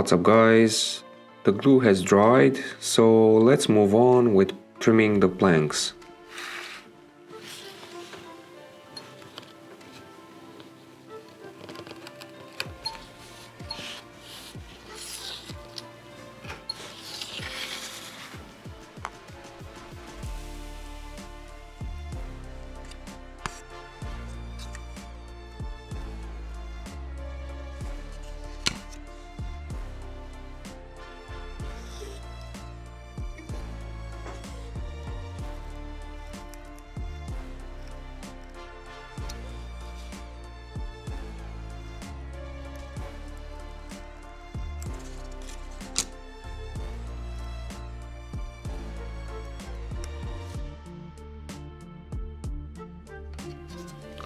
What's up guys? The glue has dried, so let's move on with trimming the planks.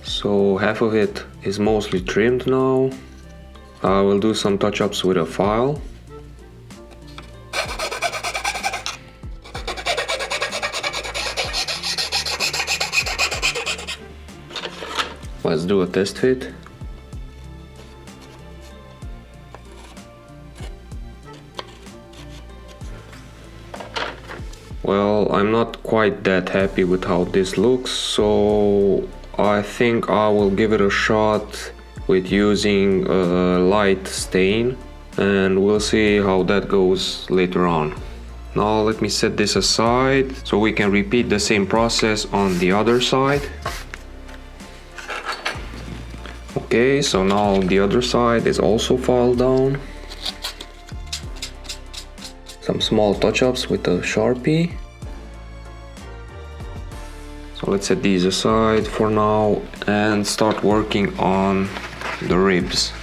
So half of it is mostly trimmed now. I will do some touch-ups with a file. Let's do a test fit. Well, I'm not quite that happy with how this looks, so I think I will give it a shot with using a light stain, and we'll see how that goes later on. Now let me set this aside so we can repeat the same process on the other side. Okay, so now the other side is also filed down. Some small touch-ups with a Sharpie. So let's set these aside for now and start working on the ribs.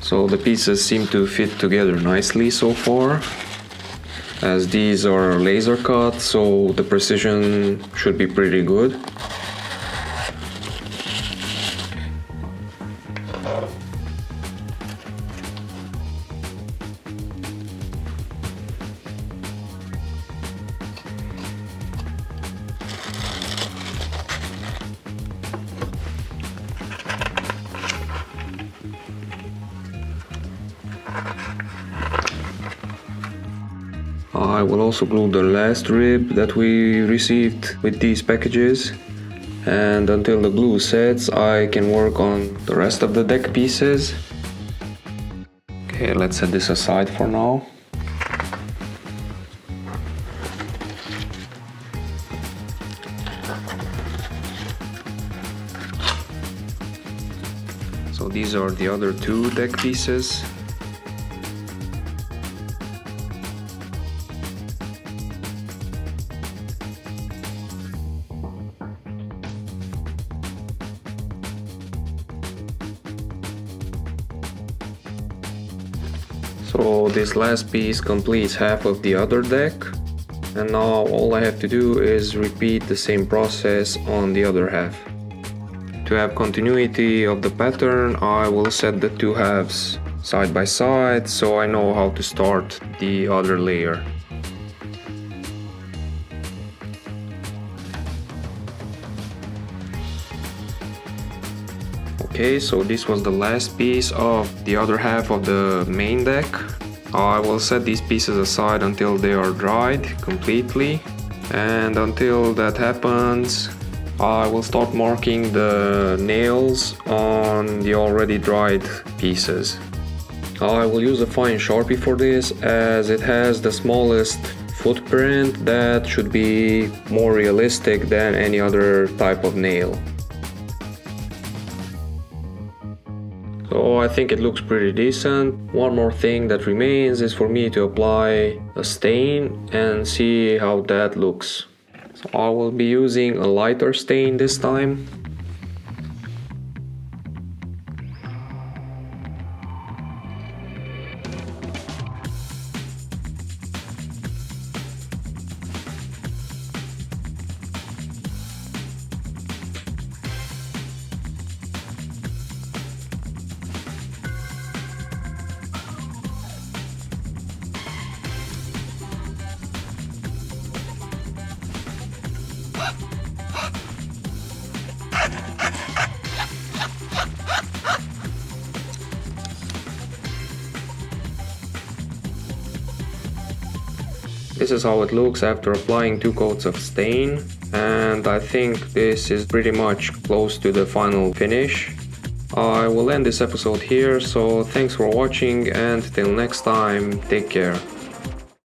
So the pieces seem to fit together nicely so far, as these are laser cut, so the precision should be pretty good. I will also glue the last rib that we received with these packages, and until the glue sets I can work on the rest of the deck pieces. Okay, let's set this aside for now. So these are the other two deck pieces. So this last piece completes half of the other deck, and now all I have to do is repeat the same process on the other half. To have continuity of the pattern, I will set the two halves side by side so I know how to start the other layer. Okay, so this was the last piece of the other half of the main deck. I will set these pieces aside until they are dried completely, and until that happens I will start marking the nails on the already dried pieces. I will use a fine Sharpie for this, as it has the smallest footprint that should be more realistic than any other type of nail. So I think it looks pretty decent. One more thing that remains is for me to apply a stain and see how that looks. So I will be using a lighter stain this time. This is how it looks after applying 2 coats of stain, and I think this is pretty much close to the final finish. I will end this episode here, so thanks for watching and till next time, take care.